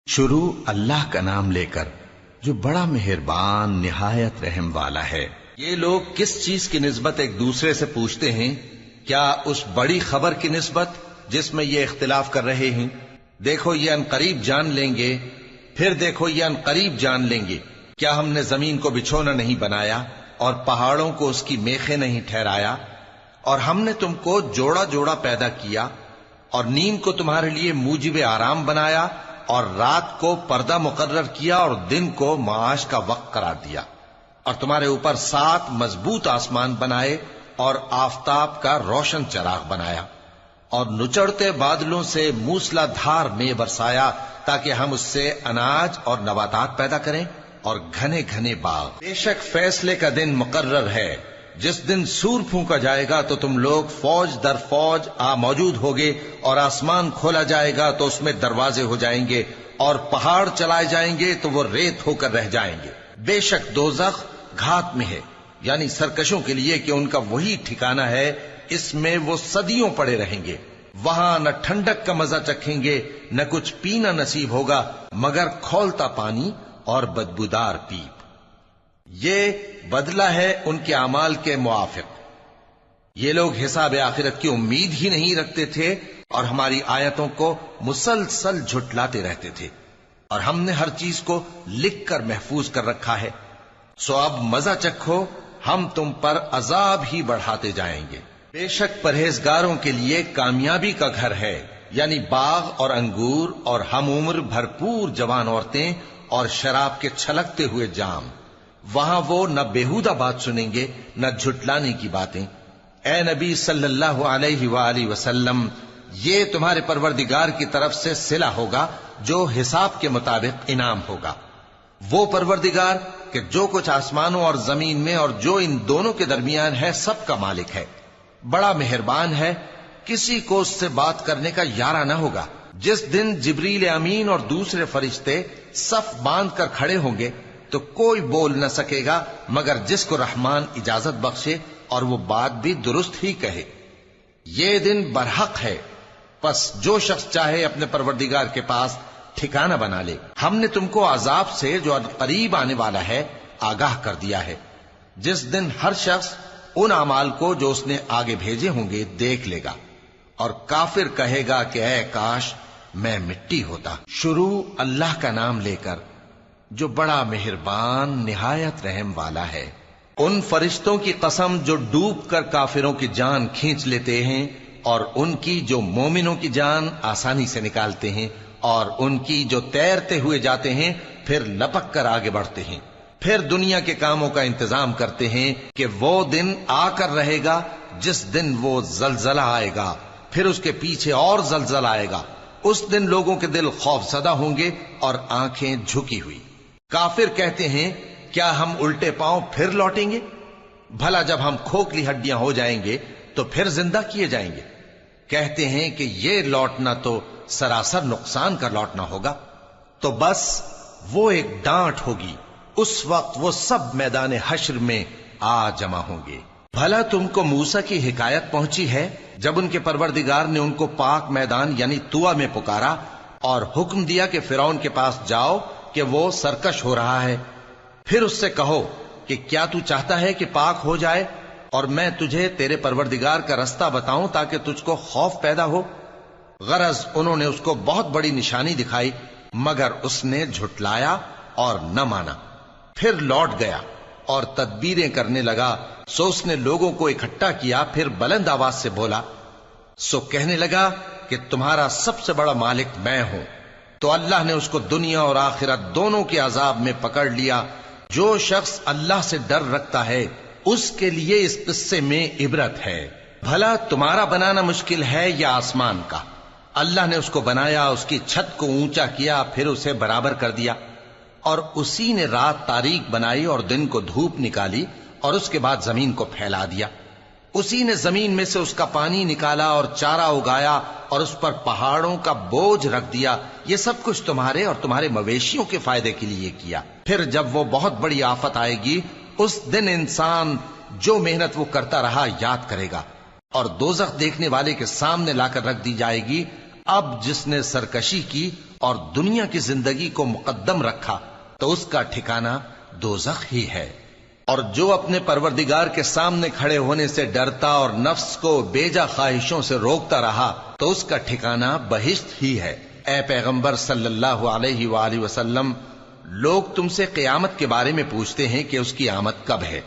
شروع اللہ کا نام لے کر جو بڑا مہربان نہایت رحم والا ہے۔ یہ لوگ کس چیز کی نسبت ایک دوسرے سے پوچھتے ہیں؟ کیا اس بڑی خبر کی نسبت جس میں یہ اختلاف کر رہے ہیں؟ دیکھو یہ انقریب جان لیں گے، پھر دیکھو یہ انقریب جان لیں گے۔ کیا ہم نے زمین کو بچھونا نہیں بنایا اور پہاڑوں کو اس کی میخیں نہیں ٹھہرایا؟ اور ہم نے تم کو جوڑا جوڑا پیدا کیا اور نیند کو تمہارے لیے موجب آرام بنایا اور رات کو پردہ مقرر کیا اور دن کو معاش کا وقت قرار دیا، اور تمہارے اوپر 7 مضبوط آسمان بنائے اور آفتاب کا روشن چراغ بنایا، اور نچڑتے بادلوں سے موسلا دھار میں برسایا تاکہ ہم اس سے اناج اور نباتات پیدا کریں اور گھنے گھنے باغ۔ بے شک فیصلے کا دن مقرر ہے، جس دن سور پھونکا جائے گا تو تم لوگ فوج در فوج موجود ہوگے، اور آسمان کھولا جائے گا تو اس میں دروازے ہو جائیں گے، اور پہاڑ چلائے جائیں گے تو وہ ریت ہو کر رہ جائیں گے۔ بے شک دوزخ گھات میں ہے، یعنی سرکشوں کے لیے کہ ان کا وہی ٹھکانہ ہے، اس میں وہ صدیوں پڑے رہیں گے۔ وہاں نہ ٹھنڈک کا مزہ چکھیں گے، نہ کچھ پینا نصیب ہوگا مگر کھولتا پانی اور بدبودار پیپ۔ یہ بدلہ ہے ان کے اعمال کے موافق۔ یہ لوگ حساب آخرت کی امید ہی نہیں رکھتے تھے اور ہماری آیتوں کو مسلسل جھٹلاتے رہتے تھے، اور ہم نے ہر چیز کو لکھ کر محفوظ کر رکھا ہے۔ سو اب مزہ چکھو، ہم تم پر عذاب ہی بڑھاتے جائیں گے۔ بے شک پرہیزگاروں کے لیے کامیابی کا گھر ہے، یعنی باغ اور انگور اور ہم عمر بھرپور جوان عورتیں اور شراب کے چھلکتے ہوئے جام۔ وہاں وہ نہ بیہودہ بات سنیں گے نہ جھٹلانے کی باتیں۔ اے نبی صلی اللہ علیہ وآلہ وسلم، یہ تمہارے پروردگار کی طرف سے صلہ ہوگا جو حساب کے مطابق انعام ہوگا۔ وہ پروردگار کہ جو کچھ آسمانوں اور زمین میں اور جو ان دونوں کے درمیان ہے سب کا مالک ہے، بڑا مہربان ہے، کسی کو اس سے بات کرنے کا یارہ نہ ہوگا۔ جس دن جبریل امین اور دوسرے فرشتے صف باندھ کر کھڑے ہوں گے تو کوئی بول نہ سکے گا مگر جس کو رحمان اجازت بخشے اور وہ بات بھی درست ہی کہے۔ یہ دن برحق ہے، پس جو شخص چاہے اپنے پروردگار کے پاس ٹھکانہ بنا لے۔ ہم نے تم کو عذاب سے جو قریب آنے والا ہے آگاہ کر دیا ہے، جس دن ہر شخص ان اعمال کو جو اس نے آگے بھیجے ہوں گے دیکھ لے گا، اور کافر کہے گا کہ اے کاش میں مٹی ہوتا۔ شروع اللہ کا نام لے کر جو بڑا مہربان نہایت رحم والا ہے۔ ان فرشتوں کی قسم جو ڈوب کر کافروں کی جان کھینچ لیتے ہیں، اور ان کی جو مومنوں کی جان آسانی سے نکالتے ہیں، اور ان کی جو تیرتے ہوئے جاتے ہیں پھر لپک کر آگے بڑھتے ہیں، پھر دنیا کے کاموں کا انتظام کرتے ہیں کہ وہ دن آ کر رہے گا جس دن وہ زلزلہ آئے گا، پھر اس کے پیچھے اور زلزلہ آئے گا۔ اس دن لوگوں کے دل خوف زدہ ہوں گے اور آنکھیں جھکی ہوئی۔ کافر کہتے ہیں کیا ہم الٹے پاؤں پھر لوٹیں گے؟ بھلا جب ہم کھوکھلی ہڈیاں ہو جائیں گے تو پھر زندہ کیے جائیں گے؟ کہتے ہیں کہ یہ لوٹنا تو سراسر نقصان کا لوٹنا ہوگا۔ تو بس وہ ایک ڈانٹ ہوگی، اس وقت وہ سب میدان حشر میں آ جمع ہوں گے۔ بھلا تم کو موسیٰ کی حکایت پہنچی ہے جب ان کے پروردگار نے ان کو پاک میدان یعنی طویٰ میں پکارا اور حکم دیا کہ فرعون کے پاس جاؤ کہ وہ سرکش ہو رہا ہے، پھر اس سے کہو کہ کیا تو چاہتا ہے کہ پاک ہو جائے اور میں تجھے تیرے پروردگار کا رستہ بتاؤں تاکہ تجھ کو خوف پیدا ہو؟ غرض انہوں نے اس کو بہت بڑی نشانی دکھائی مگر اس نے جھٹلایا اور نہ مانا، پھر لوٹ گیا اور تدبیریں کرنے لگا۔ سو اس نے لوگوں کو اکٹھا کیا، پھر بلند آواز سے بولا، سو کہنے لگا کہ تمہارا سب سے بڑا مالک میں ہوں۔ تو اللہ نے اس کو دنیا اور آخرت دونوں کے عذاب میں پکڑ لیا۔ جو شخص اللہ سے ڈر رکھتا ہے اس کے لیے اس قصے میں عبرت ہے۔ بھلا تمہارا بنانا مشکل ہے یا آسمان کا؟ اللہ نے اس کو بنایا، اس کی چھت کو اونچا کیا، پھر اسے برابر کر دیا، اور اسی نے رات تاریک بنائی اور دن کو دھوپ نکالی، اور اس کے بعد زمین کو پھیلا دیا۔ اسی نے زمین میں سے اس کا پانی نکالا اور چارہ اگایا اور اس پر پہاڑوں کا بوجھ رکھ دیا۔ یہ سب کچھ تمہارے اور تمہارے مویشیوں کے فائدے کے لیے کیا۔ پھر جب وہ بہت بڑی آفت آئے گی اس دن انسان جو محنت وہ کرتا رہا یاد کرے گا، اور دوزخ دیکھنے والے کے سامنے لا کر رکھ دی جائے گی۔ اب جس نے سرکشی کی اور دنیا کی زندگی کو مقدم رکھا تو اس کا ٹھکانہ دوزخ ہی ہے، اور جو اپنے پروردگار کے سامنے کھڑے ہونے سے ڈرتا اور نفس کو بیجا خواہشوں سے روکتا رہا تو اس کا ٹھکانہ بہشت ہی ہے۔ اے پیغمبر صلی اللہ علیہ وآلہ وسلم، لوگ تم سے قیامت کے بارے میں پوچھتے ہیں کہ اس کی آمد کب ہے،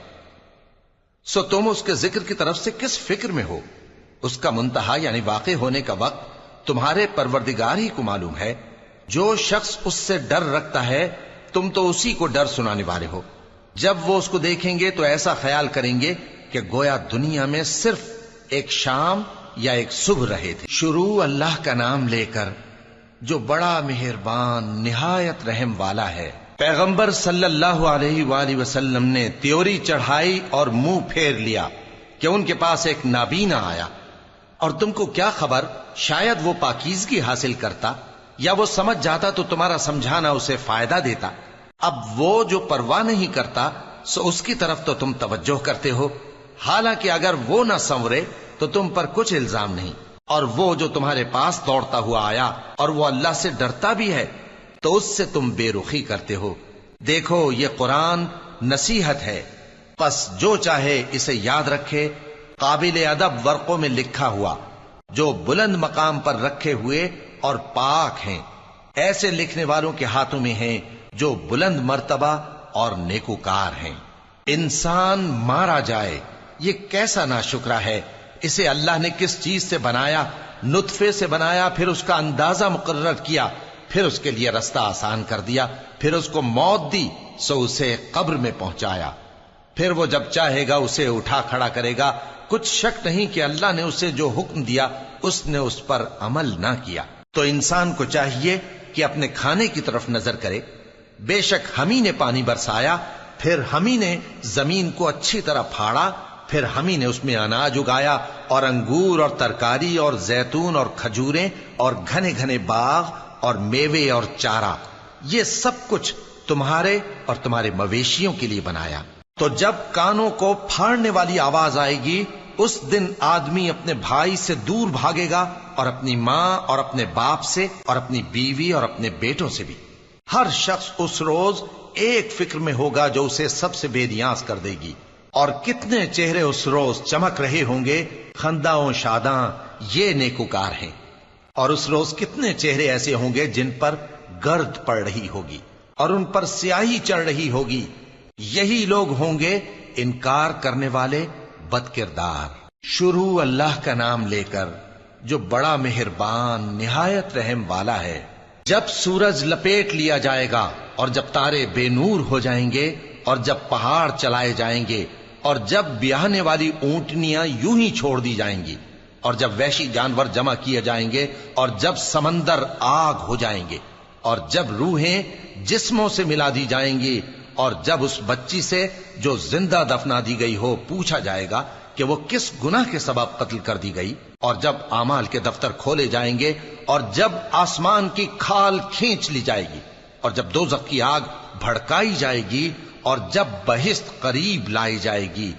سو تم اس کے ذکر کی طرف سے کس فکر میں ہو؟ اس کا منتہا یعنی واقع ہونے کا وقت تمہارے پروردگار ہی کو معلوم ہے۔ جو شخص اس سے ڈر رکھتا ہے تم تو اسی کو ڈر سنانے والے ہو۔ جب وہ اس کو دیکھیں گے تو ایسا خیال کریں گے کہ گویا دنیا میں صرف ایک شام یا ایک صبح رہے تھے۔ شروع اللہ کا نام لے کر جو بڑا مہربان نہایت رحم والا ہے۔ پیغمبر صلی اللہ علیہ وآلہ وسلم نے تیوری چڑھائی اور منہ پھیر لیا کہ ان کے پاس ایک نابینا آیا، اور تم کو کیا خبر، شاید وہ پاکیزگی حاصل کرتا یا وہ سمجھ جاتا تو تمہارا سمجھانا اسے فائدہ دیتا۔ اب وہ جو پرواہ نہیں کرتا سو اس کی طرف تو تم توجہ کرتے ہو، حالانکہ اگر وہ نہ سنورے تو تم پر کچھ الزام نہیں۔ اور وہ جو تمہارے پاس دوڑتا ہوا آیا اور وہ اللہ سے ڈرتا بھی ہے تو اس سے تم بے رخی کرتے ہو۔ دیکھو یہ قرآن نصیحت ہے، پس جو چاہے اسے یاد رکھے۔ قابل ادب ورقوں میں لکھا ہوا جو بلند مقام پر رکھے ہوئے اور پاک ہیں، ایسے لکھنے والوں کے ہاتھوں میں ہیں جو بلند مرتبہ اور نیکوکار ہیں۔ انسان مارا جائے، یہ کیسا ناشکرا ہے۔ اسے اللہ نے کس چیز سے بنایا؟ نطفے سے بنایا، پھر اس کا اندازہ مقرر کیا، پھر اس کے لیے رستہ آسان کر دیا، پھر اس کو موت دی سو اسے قبر میں پہنچایا، پھر وہ جب چاہے گا اسے اٹھا کھڑا کرے گا۔ کچھ شک نہیں کہ اللہ نے اسے جو حکم دیا اس نے اس پر عمل نہ کیا۔ تو انسان کو چاہیے کہ اپنے کھانے کی طرف نظر کرے۔ بے شک ہم ہی نے پانی برسایا، پھر ہم ہی نے زمین کو اچھی طرح پھاڑا، پھر ہم ہی نے اس میں اناج اگایا اور انگور اور ترکاری اور زیتون اور کھجوریں اور گھنے گھنے باغ اور میوے اور چارہ، یہ سب کچھ تمہارے اور تمہارے مویشیوں کے لیے بنایا۔ تو جب کانوں کو پھاڑنے والی آواز آئے گی اس دن آدمی اپنے بھائی سے دور بھاگے گا، اور اپنی ماں اور اپنے باپ سے اور اپنی بیوی اور اپنے بیٹوں سے بھی۔ ہر شخص اس روز ایک فکر میں ہوگا جو اسے سب سے بے نیاز کر دے گی۔ اور کتنے چہرے اس روز چمک رہے ہوں گے، خنداں و شاداں، یہ نیکوکار ہیں۔ اور اس روز کتنے چہرے ایسے ہوں گے جن پر گرد پڑ رہی ہوگی اور ان پر سیاہی چڑھ رہی ہوگی، یہی لوگ ہوں گے انکار کرنے والے بد کردار۔ شروع اللہ کا نام لے کر جو بڑا مہربان نہایت رحم والا ہے۔ جب سورج لپیٹ لیا جائے گا اور جب تارے بے نور ہو جائیں گے اور جب پہاڑ چلائے جائیں گے اور جب بیاہنے والی اونٹنیاں یوں ہی چھوڑ دی جائیں گی اور جب وحشی جانور جمع کیے جائیں گے اور جب سمندر آگ ہو جائیں گے اور جب روحیں جسموں سے ملا دی جائیں گی اور جب اس بچی سے جو زندہ دفنا دی گئی ہو پوچھا جائے گا کہ وہ کس گناہ کے سبب قتل کر دی گئی، اور جب اعمال کے دفتر کھولے جائیں گے اور جب آسمان کی کھال کھینچ لی جائے گی اور جب دوزخ کی آگ بھڑکائی جائے گی اور جب بہشت قریب لائی جائے گی،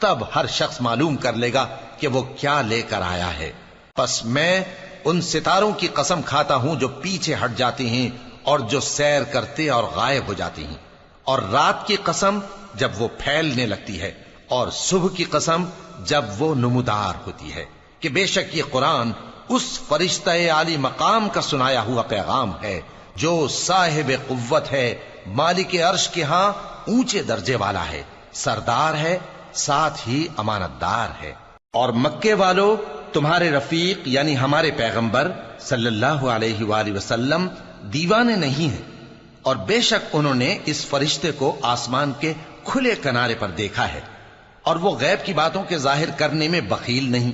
تب ہر شخص معلوم کر لے گا کہ وہ کیا لے کر آیا ہے۔ پس میں ان ستاروں کی قسم کھاتا ہوں جو پیچھے ہٹ جاتے ہیں اور جو سیر کرتے اور غائب ہو جاتے ہیں، اور رات کی قسم جب وہ پھیلنے لگتی ہے، اور صبح کی قسم جب وہ نمودار ہوتی ہے، کہ بے شک یہ قرآن اس فرشتہ عالی مقام کا سنایا ہوا پیغام ہے جو صاحب قوت ہے، مالک عرش کے ہاں اونچے درجے والا ہے، سردار ہے، ساتھ ہی امانت دار ہے۔ اور مکے والو، تمہارے رفیق یعنی ہمارے پیغمبر صلی اللہ علیہ وآلہ وسلم دیوانے نہیں ہیں، اور بے شک انہوں نے اس فرشتے کو آسمان کے کھلے کنارے پر دیکھا ہے، اور وہ غیب کی باتوں کے ظاہر کرنے میں بخیل نہیں،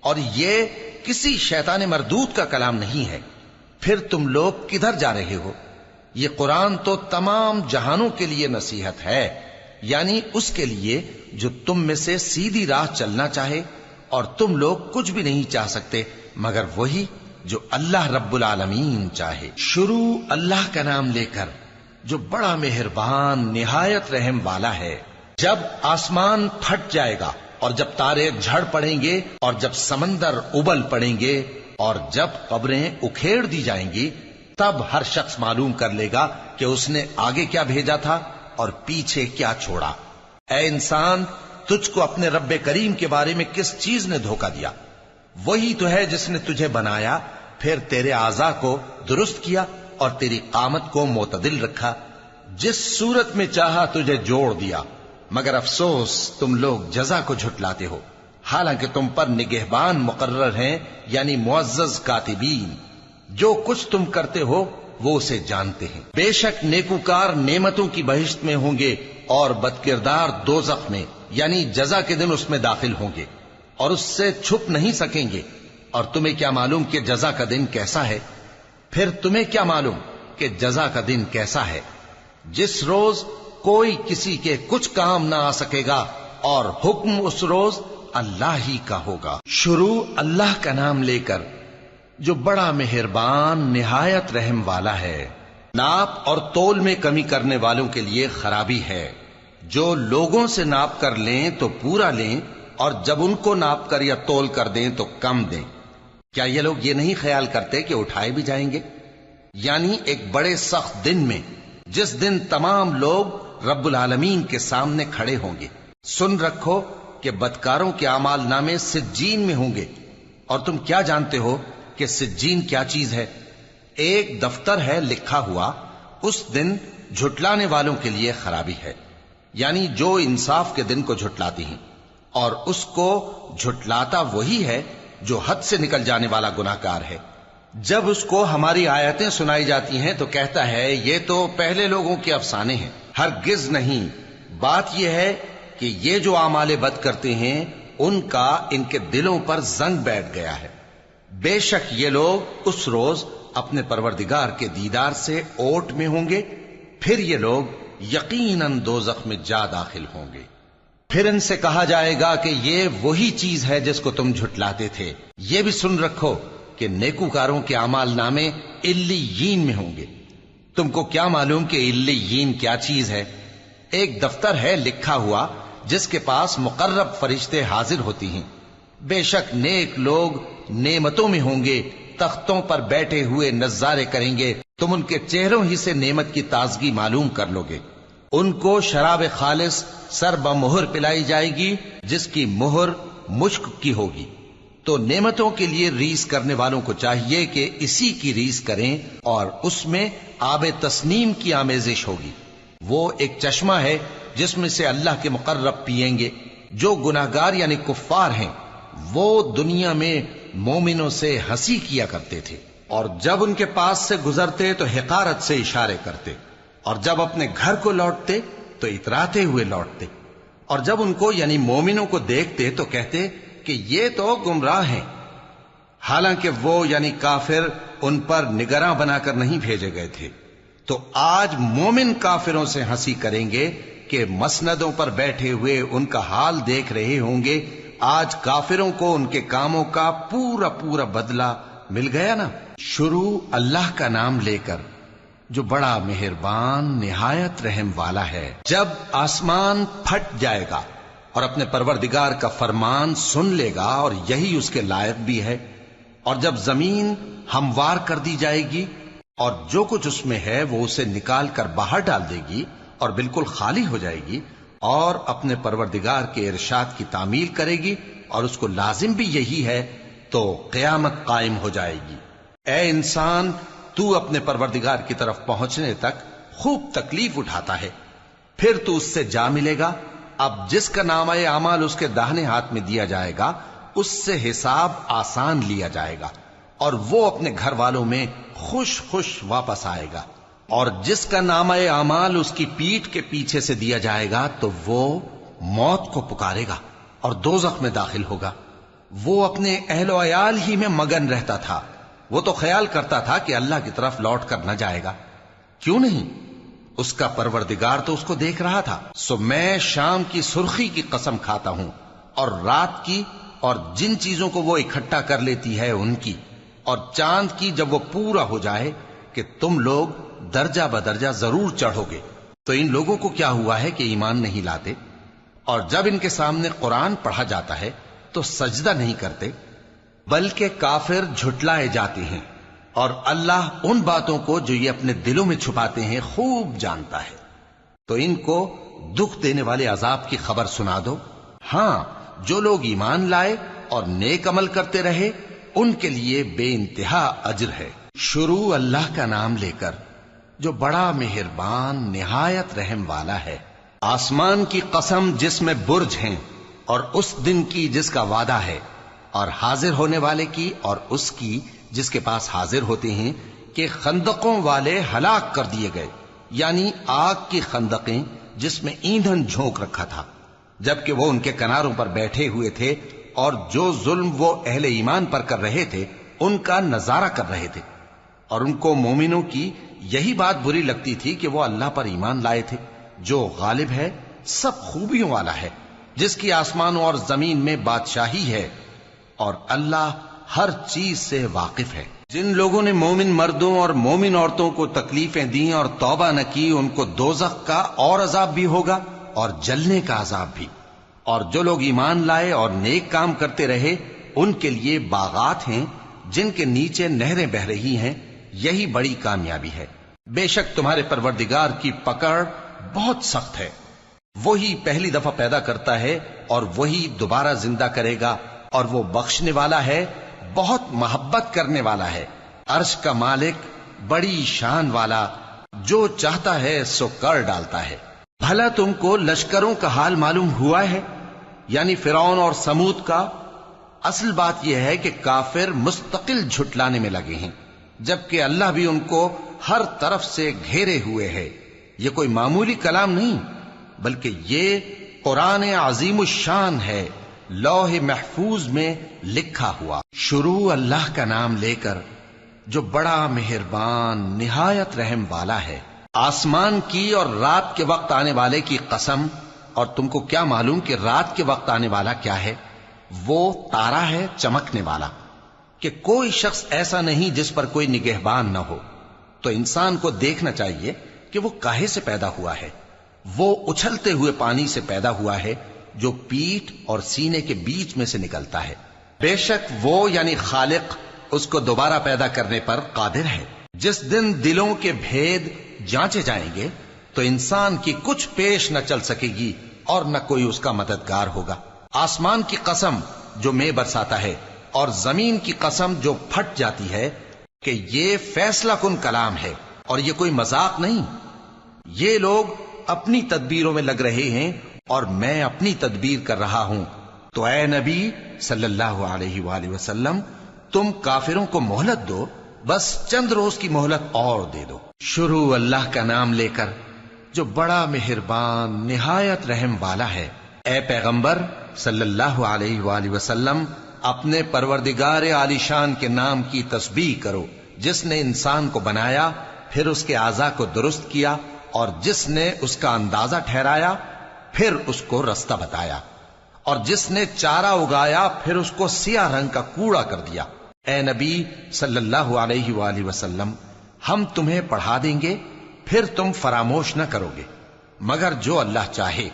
اور یہ کسی شیطان مردود کا کلام نہیں ہے۔ پھر تم لوگ کدھر جا رہے ہو؟ یہ قرآن تو تمام جہانوں کے لیے نصیحت ہے، یعنی اس کے لیے جو تم میں سے سیدھی راہ چلنا چاہے، اور تم لوگ کچھ بھی نہیں چاہ سکتے مگر وہی جو اللہ رب العالمین چاہے۔ شروع اللہ کا نام لے کر جو بڑا مہربان نہایت رحم والا ہے۔ جب آسمان پھٹ جائے گا اور جب تارے جھڑ پڑیں گے اور جب سمندر ابل پڑیں گے اور جب قبریں اکھیڑ دی جائیں گی، تب ہر شخص معلوم کر لے گا کہ اس نے آگے کیا بھیجا تھا اور پیچھے کیا چھوڑا۔ اے انسان، تجھ کو اپنے رب کریم کے بارے میں کس چیز نے دھوکہ دیا؟ وہی تو ہے جس نے تجھے بنایا، پھر تیرے اعضاء کو درست کیا اور تیری قامت کو معتدل رکھا، جس صورت میں چاہا تجھے جوڑ دیا۔ مگر افسوس تم لوگ جزا کو جھٹلاتے ہو، حالانکہ تم پر نگہبان مقرر ہیں، یعنی معزز کاتبین۔ جو کچھ تم کرتے ہو وہ اسے جانتے ہیں۔ بے شک نیکوکار نعمتوں کی بہشت میں ہوں گے اور بدکردار دوزخ میں، یعنی جزا کے دن اس میں داخل ہوں گے اور اس سے چھپ نہیں سکیں گے۔ اور تمہیں کیا معلوم کہ جزا کا دن کیسا ہے؟ پھر تمہیں کیا معلوم کہ جزا کا دن کیسا ہے، جس روز کوئی کسی کے کچھ کام نہ آ سکے گا اور حکم اس روز اللہ ہی کا ہوگا۔ شروع اللہ کا نام لے کر جو بڑا مہربان نہایت رحم والا ہے۔ ناپ اور تول میں کمی کرنے والوں کے لیے خرابی ہے۔ جو لوگوں سے ناپ کر لیں تو پورا لیں، اور جب ان کو ناپ کر یا تول کر دیں تو کم دیں۔ کیا یہ لوگ یہ نہیں خیال کرتے کہ اٹھائے بھی جائیں گے؟ یعنی ایک بڑے سخت دن میں، جس دن تمام لوگ رب العالمین کے سامنے کھڑے ہوں گے۔ سن رکھو کہ بدکاروں کے اعمال نامے سجین میں ہوں گے، اور تم کیا جانتے ہو کہ سجین کیا چیز ہے؟ ایک دفتر ہے لکھا ہوا، اس دن جھٹلانے والوں کے لیے خرابی ہے، یعنی جو انصاف کے دن کو جھٹلاتی ہیں، اور اس کو جھٹلاتا وہی ہے جو حد سے نکل جانے والا گناہگار ہے۔ جب اس کو ہماری آیتیں سنائی جاتی ہیں تو کہتا ہے یہ تو پہلے لوگوں کے افسانے ہیں۔ ہرگز نہیں، بات یہ ہے کہ یہ جو اعمال بد کرتے ہیں ان کا ان کے دلوں پر زنگ بیٹھ گیا ہے۔ بے شک یہ لوگ اس روز اپنے پروردگار کے دیدار سے اوٹ میں ہوں گے، پھر یہ لوگ یقیناً دوزخ میں جا داخل ہوں گے۔ پھر ان سے کہا جائے گا کہ یہ وہی چیز ہے جس کو تم جھٹلاتے تھے۔ یہ بھی سن رکھو کہ نیکوکاروں کے اعمال نامے علیین میں ہوں گے۔ تم کو کیا معلوم کہ علیین کیا چیز ہے؟ ایک دفتر ہے لکھا ہوا جس کے پاس مقرب فرشتے حاضر ہوتی ہیں۔ بے شک نیک لوگ نعمتوں میں ہوں گے، تختوں پر بیٹھے ہوئے نظارے کریں گے، تم ان کے چہروں ہی سے نعمت کی تازگی معلوم کر لو گے۔ ان کو شراب خالص سر بمہر پلائی جائے گی جس کی مہر مشک کی ہوگی۔ تو نعمتوں کے لیے ریس کرنے والوں کو چاہیے کہ اسی کی ریس کریں، اور اس میں آب تسنیم کی آمیزش ہوگی۔ وہ ایک چشمہ ہے جس میں سے اللہ کے مقرب پیئیں گے۔ جو گناہگار یعنی کفار ہیں وہ دنیا میں مومنوں سے ہنسی کیا کرتے تھے، اور جب ان کے پاس سے گزرتے تو حقارت سے اشارے کرتے، اور جب اپنے گھر کو لوٹتے تو اتراتے ہوئے لوٹتے، اور جب ان کو یعنی مومنوں کو دیکھتے تو کہتے کہ یہ تو گمراہ ہیں، حالانکہ وہ یعنی کافر ان پر نگراں بنا کر نہیں بھیجے گئے تھے۔ تو آج مومن کافروں سے ہنسی کریں گے کہ مسندوں پر بیٹھے ہوئے ان کا حال دیکھ رہے ہوں گے۔ آج کافروں کو ان کے کاموں کا پورا پورا بدلہ مل گیا نا۔ شروع اللہ کا نام لے کر جو بڑا مہربان نہایت رحم والا ہے۔ جب آسمان پھٹ جائے گا اور اپنے پروردگار کا فرمان سن لے گا، اور یہی اس کے لائق بھی ہے، اور جب زمین ہموار کر دی جائے گی اور جو کچھ اس میں ہے وہ اسے نکال کر باہر ڈال دے گی اور بالکل خالی ہو جائے گی، اور اپنے پروردگار کے ارشاد کی تعمیل کرے گی، اور اس کو لازم بھی یہی ہے، تو قیامت قائم ہو جائے گی۔ اے انسان، تو اپنے پروردگار کی طرف پہنچنے تک خوب تکلیف اٹھاتا ہے، پھر تو اس سے جا ملے گا۔ اب جس کا نامہ اعمال اس کے داہنے ہاتھ میں دیا جائے گا اس سے حساب آسان لیا جائے گا، اور وہ اپنے گھر والوں میں خوش خوش واپس آئے گا۔ اور جس کا نامہ اعمال اس کی پیٹھ کے پیچھے سے دیا جائے گا تو وہ موت کو پکارے گا اور دوزخ میں داخل ہوگا۔ وہ اپنے اہل و عیال ہی میں مگن رہتا تھا، وہ تو خیال کرتا تھا کہ اللہ کی طرف لوٹ کر نہ جائے گا، کیوں نہیں؟ اس کا پروردگار تو اس کو دیکھ رہا تھا۔ سو میں شام کی سرخی کی قسم کھاتا ہوں، اور رات کی، اور جن چیزوں کو وہ اکٹھا کر لیتی ہے ان کی، اور چاند کی جب وہ پورا ہو جائے، کہ تم لوگ درجہ بدرجہ ضرور چڑھو گے۔ تو ان لوگوں کو کیا ہوا ہے کہ ایمان نہیں لاتے؟ اور جب ان کے سامنے قرآن پڑھا جاتا ہے تو سجدہ نہیں کرتے، بلکہ کافر جھٹلائے جاتے ہیں۔ اور اللہ ان باتوں کو جو یہ اپنے دلوں میں چھپاتے ہیں خوب جانتا ہے۔ تو ان کو دکھ دینے والے عذاب کی خبر سنا دو۔ ہاں، جو لوگ ایمان لائے اور نیک عمل کرتے رہے ان کے لیے بے انتہا اجر ہے۔ شروع اللہ کا نام لے کر جو بڑا مہربان نہایت رحم والا ہے۔ آسمان کی قسم جس میں برج ہیں، اور اس دن کی جس کا وعدہ ہے، اور حاضر ہونے والے کی اور اس کی جس کے پاس حاضر ہوتے ہیں، کہ خندقوں والے ہلاک کر دیے گئے، یعنی آگ کی خندقیں جس میں ایندھن جھونک رکھا تھا، جبکہ وہ ان کے کناروں پر بیٹھے ہوئے تھے اور جو ظلم وہ اہل ایمان پر کر رہے تھے ان کا نظارہ کر رہے تھے، اور ان کو مومنوں کی یہی بات بری لگتی تھی کہ وہ اللہ پر ایمان لائے تھے جو غالب ہے، سب خوبیوں والا ہے، جس کی آسمانوں اور زمین میں بادشاہی ہے، اور اللہ ہر چیز سے واقف ہے۔ جن لوگوں نے مومن مردوں اور مومن عورتوں کو تکلیفیں دیں اور توبہ نہ کی، ان کو دوزخ کا اور عذاب بھی ہوگا اور جلنے کا عذاب بھی۔ اور جو لوگ ایمان لائے اور نیک کام کرتے رہے ان کے لیے باغات ہیں جن کے نیچے نہریں بہ رہی ہیں، یہی بڑی کامیابی ہے۔ بے شک تمہارے پروردگار کی پکڑ بہت سخت ہے، وہی پہلی دفعہ پیدا کرتا ہے اور وہی دوبارہ زندہ کرے گا، اور وہ بخشنے والا ہے، بہت محبت کرنے والا ہے، عرش کا مالک، بڑی شان والا، جو چاہتا ہے سو کر ڈالتا ہے۔ بھلا تم کو لشکروں کا حال معلوم ہوا ہے، یعنی فرعون اور سمود کا؟ اصل بات یہ ہے کہ کافر مستقل جھٹلانے میں لگے ہیں، جبکہ اللہ بھی ان کو ہر طرف سے گھیرے ہوئے ہے۔ یہ کوئی معمولی کلام نہیں، بلکہ یہ قرآن عظیم الشان ہے، لوح محفوظ میں لکھا ہوا۔ شروع اللہ کا نام لے کر جو بڑا مہربان نہایت رحم والا ہے۔ آسمان کی اور رات کے وقت آنے والے کی قسم، اور تم کو کیا معلوم کہ رات کے وقت آنے والا کیا ہے؟ وہ تارا ہے چمکنے والا، کہ کوئی شخص ایسا نہیں جس پر کوئی نگہبان نہ ہو۔ تو انسان کو دیکھنا چاہیے کہ وہ کاہے سے پیدا ہوا ہے۔ وہ اچھلتے ہوئے پانی سے پیدا ہوا ہے جو پیٹھ اور سینے کے بیچ میں سے نکلتا ہے۔ بے شک وہ یعنی خالق اس کو دوبارہ پیدا کرنے پر قادر ہے۔ جس دن دلوں کے بھید جانچے جائیں گے تو انسان کی کچھ پیش نہ چل سکے گی اور نہ کوئی اس کا مددگار ہوگا۔ آسمان کی قسم جو مے برساتا ہے، اور زمین کی قسم جو پھٹ جاتی ہے، کہ یہ فیصلہ کن کلام ہے اور یہ کوئی مذاق نہیں۔ یہ لوگ اپنی تدبیروں میں لگ رہے ہیں اور میں اپنی تدبیر کر رہا ہوں۔ تو اے نبی صلی اللہ علیہ وآلہ وسلم، تم کافروں کو مہلت دو، بس چند روز کی مہلت اور دے دو۔ شروع اللہ کا نام لے کر جو بڑا مہربان نہایت رحم والا ہے۔ اے پیغمبر صلی اللہ علیہ وآلہ وسلم، اپنے پروردگار عالی شان کے نام کی تسبیح کرو، جس نے انسان کو بنایا، پھر اس کے اعضاء کو درست کیا، اور جس نے اس کا اندازہ ٹھہرایا، پھر اس کو رستہ بتایا، اور جس نے چارہ اگایا، پھر اس کو سیاہ رنگ کا کوڑا کر دیا۔ اے نبی صلی اللہ علیہ وآلہ وسلم، ہم تمہیں پڑھا دیں گے، پھر تم فراموش نہ کرو گے، مگر جو اللہ چاہے۔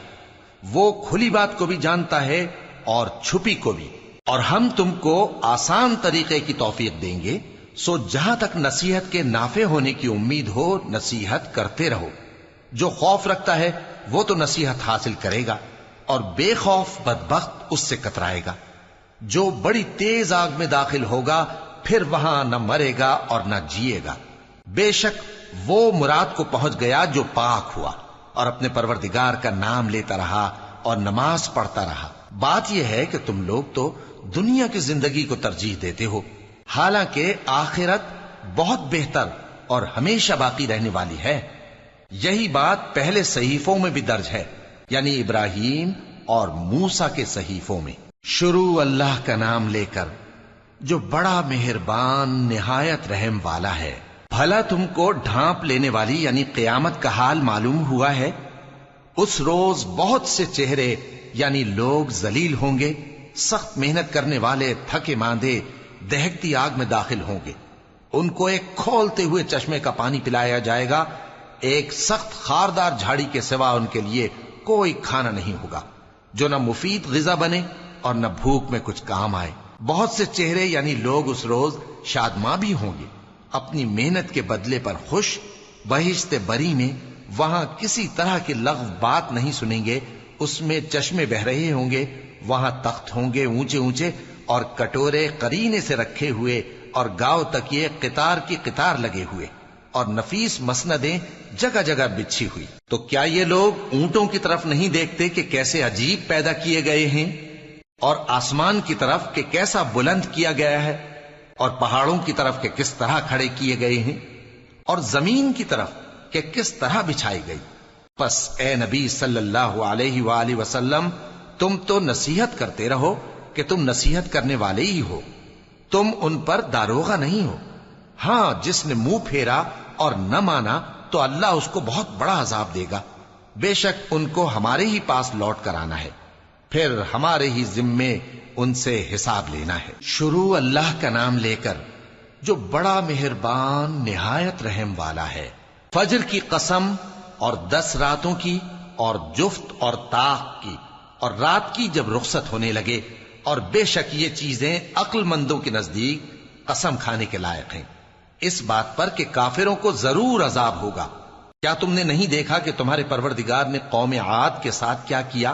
وہ کھلی بات کو بھی جانتا ہے اور چھپی کو بھی، اور ہم تم کو آسان طریقے کی توفیق دیں گے، سو جہاں تک نصیحت کے نافع ہونے کی امید ہو نصیحت کرتے رہو۔ جو خوف رکھتا ہے وہ تو نصیحت حاصل کرے گا، اور بے خوف بدبخت اس سے کترائے گا۔ جو بڑی تیز آگ میں داخل ہوگا، پھر وہاں نہ مرے گا اور نہ جیے گا۔ بے شک وہ مراد کو پہنچ گیا جو پاک ہوا اور اپنے پروردگار کا نام لیتا رہا اور نماز پڑھتا رہا۔ بات یہ ہے کہ تم لوگ تو دنیا کی زندگی کو ترجیح دیتے ہو، حالانکہ آخرت بہت بہتر اور ہمیشہ باقی رہنے والی ہے۔ یہی بات پہلے صحیفوں میں بھی درج ہے، یعنی ابراہیم اور موسیٰ کے صحیفوں میں۔ شروع اللہ کا نام لے کر جو بڑا مہربان نہایت رحم والا ہے۔ بھلا تم کو ڈھانپ لینے والی یعنی قیامت کا حال معلوم ہوا ہے؟ اس روز بہت سے چہرے یعنی لوگ ذلیل ہوں گے، سخت محنت کرنے والے تھکے ماندے دہکتی آگ میں داخل ہوں گے۔ ان کو ایک کھولتے ہوئے چشمے کا پانی پلایا جائے گا، ایک سخت خاردار جھاڑی کے سوا ان کے لیے کوئی کھانا نہیں ہوگا جو نہ مفید غذا بنے اور نہ بھوک میں کچھ کام آئے۔ بہت سے چہرے یعنی لوگ اس روز شادماں بھی ہوں گے، اپنی محنت کے بدلے پر خوش، بہشت بری میں وہاں کسی طرح کی لغو بات نہیں سنیں گے، اس میں چشمے بہ رہے ہوں گے، وہاں تخت ہوں گے اونچے اونچے اور کٹورے قرینے سے رکھے ہوئے اور گاؤ تکیے قطار کی قطار لگے ہوئے اور نفیس مسندیں جگہ جگہ بچھی ہوئی۔ تو کیا یہ لوگ اونٹوں کی طرف نہیں دیکھتے کہ کیسے عجیب پیدا کیے گئے ہیں، اور آسمان کی طرف کہ کیسا بلند کیا گیا ہے، اور پہاڑوں کی طرف کہ کس طرح کھڑے کیے گئے ہیں، اور زمین کی طرف کہ کس طرح بچھائی گئی؟ پس اے نبی صلی اللہ علیہ وآلہ وسلم، تم تو نصیحت کرتے رہو کہ تم نصیحت کرنے والے ہی ہو، تم ان پر داروغہ نہیں ہو۔ ہاں، جس نے منہ پھیرا اور نہ مانا تو اللہ اس کو بہت بڑا عذاب دے گا، بے شک ان کو ہمارے ہی پاس لوٹ کر آنا ہے، پھر ہمارے ہی ذمے ان سے حساب لینا ہے۔ شروع اللہ کا نام لے کر جو بڑا مہربان نہایت رحم والا ہے۔ فجر کی قسم اور 10 راتوں کی اور جفت اور طاق کی اور رات کی جب رخصت ہونے لگے، اور بے شک یہ چیزیں عقل مندوں کے نزدیک قسم کھانے کے لائق ہیں، اس بات پر کہ کافروں کو ضرور عذاب ہوگا۔ کیا تم نے نہیں دیکھا کہ تمہارے پروردگار نے قوم عاد کے ساتھ کیا کیا،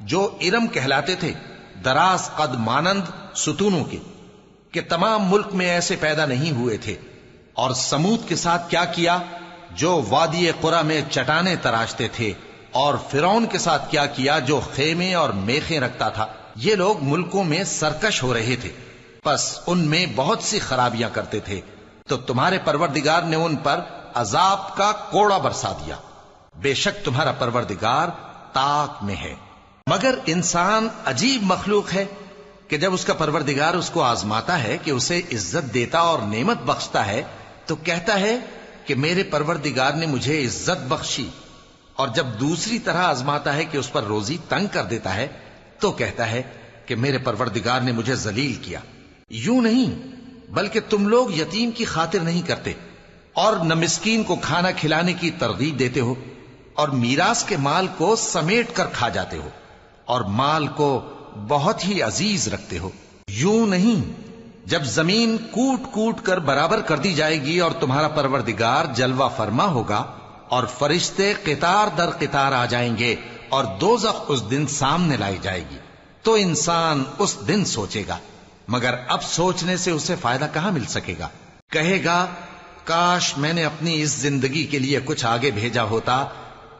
جو ارم کہلاتے تھے، دراز قد مانند ستونوں کے، کہ تمام ملک میں ایسے پیدا نہیں ہوئے تھے؟ اور سمود کے ساتھ کیا کیا، جو وادی قرا میں چٹانیں تراشتے تھے؟ اور فرعون کے ساتھ کیا کیا، جو خیمے اور میخیں رکھتا تھا؟ یہ لوگ ملکوں میں سرکش ہو رہے تھے، پس ان میں بہت سی خرابیاں کرتے تھے، تو تمہارے پروردگار نے ان پر عذاب کا کوڑا برسا دیا۔ بے شک تمہارا پروردگار طاق میں ہے۔ مگر انسان عجیب مخلوق ہے کہ جب اس کا پروردگار اس کو آزماتا ہے کہ اسے عزت دیتا اور نعمت بخشتا ہے تو کہتا ہے کہ میرے پروردگار نے مجھے عزت بخشی، اور جب دوسری طرح آزماتا ہے کہ اس پر روزی تنگ کر دیتا ہے تو کہتا ہے کہ میرے پروردگار نے مجھے ذلیل کیا۔ یوں نہیں، بلکہ تم لوگ یتیم کی خاطر نہیں کرتے، اور نہ مسکین کو کھانا کھلانے کی ترغیب دیتے ہو، اور میراث کے مال کو سمیٹ کر کھا جاتے ہو، اور مال کو بہت ہی عزیز رکھتے ہو۔ یوں نہیں، جب زمین کوٹ کوٹ کر برابر کر دی جائے گی اور تمہارا پروردگار جلوہ فرما ہوگا اور فرشتے قطار در قطار آ جائیں گے اور دوزخ اس دن سامنے لائی جائے گی، تو انسان اس دن سوچے گا، مگر اب سوچنے سے اسے فائدہ کہاں مل سکے گا؟ کہے گا کاش میں نے اپنی اس زندگی کے لیے کچھ آگے بھیجا ہوتا،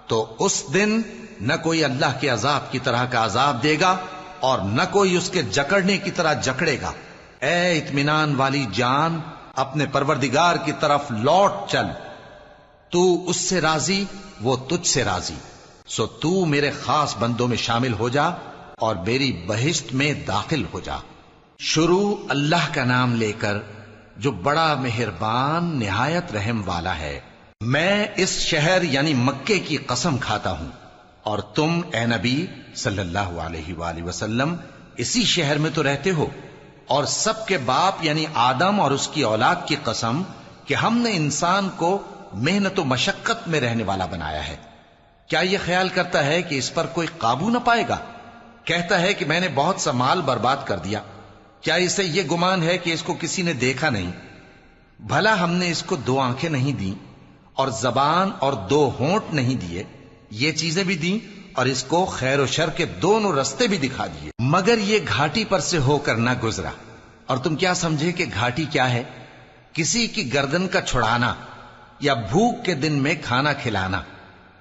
تو اس دن نہ کوئی اللہ کے عذاب کی طرح کا عذاب دے گا اور نہ کوئی اس کے جکڑنے کی طرح جکڑے گا۔ اے اطمینان والی جان، اپنے پروردگار کی طرف لوٹ چل، تو اس سے راضی، وہ تجھ سے راضی، سو تو میرے خاص بندوں میں شامل ہو جا اور میری بہشت میں داخل ہو جا۔ شروع اللہ کا نام لے کر جو بڑا مہربان نہایت رحم والا ہے۔ میں اس شہر یعنی مکے کی قسم کھاتا ہوں، اور تم اے نبی صلی اللہ علیہ وآلہ وسلم اسی شہر میں تو رہتے ہو، اور سب کے باپ یعنی آدم اور اس کی اولاد کی قسم کہ ہم نے انسان کو محنت و مشقت میں رہنے والا بنایا ہے۔ کیا یہ خیال کرتا ہے کہ اس پر کوئی قابو نہ پائے گا؟ کہتا ہے کہ میں نے بہت سا مال برباد کر دیا۔ کیا اسے یہ گمان ہے کہ اس کو کسی نے دیکھا نہیں؟ بھلا ہم نے اس کو 2 آنکھیں نہیں دیں اور زبان اور 2 ہونٹ نہیں دیے؟ یہ چیزیں بھی دیں اور اس کو خیر و شر کے دونوں رستے بھی دکھا دیے، مگر یہ گھاٹی پر سے ہو کر نہ گزرا۔ اور تم کیا سمجھے کہ گھاٹی کیا ہے؟ کسی کی گردن کا چھڑانا، یا بھوک کے دن میں کھانا کھلانا،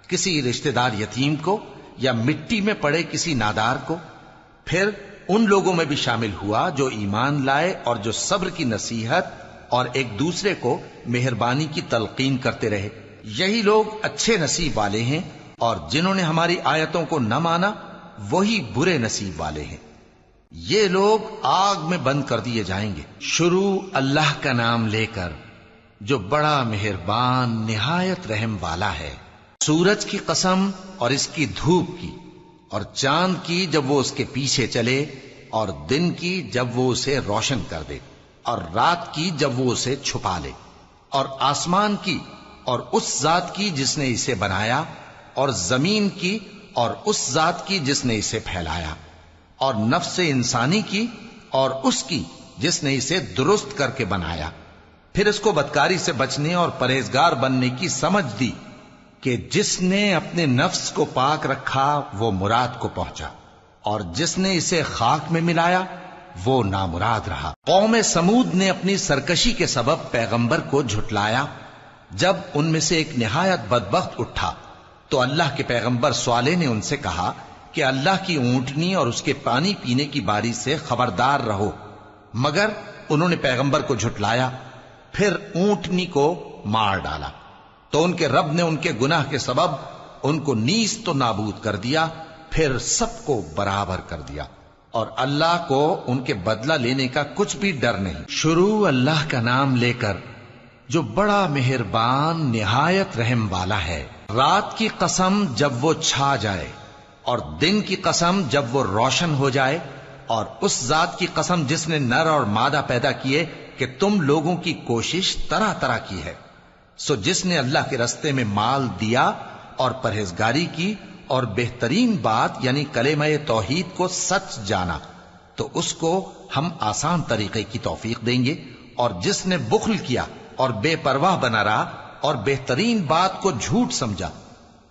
کسی رشتہ دار یتیم کو، یا مٹی میں پڑے کسی نادار کو۔ پھر ان لوگوں میں بھی شامل ہوا جو ایمان لائے اور جو صبر کی نصیحت اور ایک دوسرے کو مہربانی کی تلقین کرتے رہے۔ یہی لوگ اچھے نصیب والے ہیں، اور جنہوں نے ہماری آیتوں کو نہ مانا وہی برے نصیب والے ہیں۔ یہ لوگ آگ میں بند کر دیے جائیں گے۔ شروع اللہ کا نام لے کر جو بڑا مہربان نہایت رحم والا ہے۔ سورج کی قسم اور اس کی دھوپ کی، اور چاند کی جب وہ اس کے پیچھے چلے، اور دن کی جب وہ اسے روشن کر دے، اور رات کی جب وہ اسے چھپا لے، اور آسمان کی اور اس ذات کی جس نے اسے بنایا، اور زمین کی اور اس ذات کی جس نے اسے پھیلایا، اور نفس انسانی کی اور اس کی جس نے اسے درست کر کے بنایا۔ پھر اس کو بدکاری سے بچنے اور پرہیزگار بننے کی سمجھ دی کہ جس نے اپنے نفس کو پاک رکھا وہ مراد کو پہنچا، اور جس نے اسے خاک میں ملایا وہ نامراد رہا۔ قوم سمود نے اپنی سرکشی کے سبب پیغمبر کو جھٹلایا۔ جب ان میں سے ایک نہایت بدبخت اٹھا تو اللہ کے پیغمبر صالح نے ان سے کہا کہ اللہ کی اونٹنی اور اس کے پانی پینے کی باری سے خبردار رہو، مگر انہوں نے پیغمبر کو جھٹلایا، پھر اونٹنی کو مار ڈالا تو ان کے رب نے ان کے گناہ کے سبب ان کو نیست و نابود کر دیا، پھر سب کو برابر کر دیا، اور اللہ کو ان کے بدلہ لینے کا کچھ بھی ڈر نہیں۔ شروع اللہ کا نام لے کر جو بڑا مہربان نہایت رحم والا ہے۔ رات کی قسم جب وہ چھا جائے، اور دن کی قسم جب وہ روشن ہو جائے، اور اس ذات کی قسم جس نے نر اور مادہ پیدا کیے کہ تم لوگوں کی کوشش طرح طرح کی ہے۔ سو جس نے اللہ کے رستے میں مال دیا اور پرہیزگاری کی اور بہترین بات یعنی کلمہ توحید کو سچ جانا، تو اس کو ہم آسان طریقے کی توفیق دیں گے، اور جس نے بخل کیا اور بے پرواہ بنا رہا اور بہترین بات کو جھوٹ سمجھا،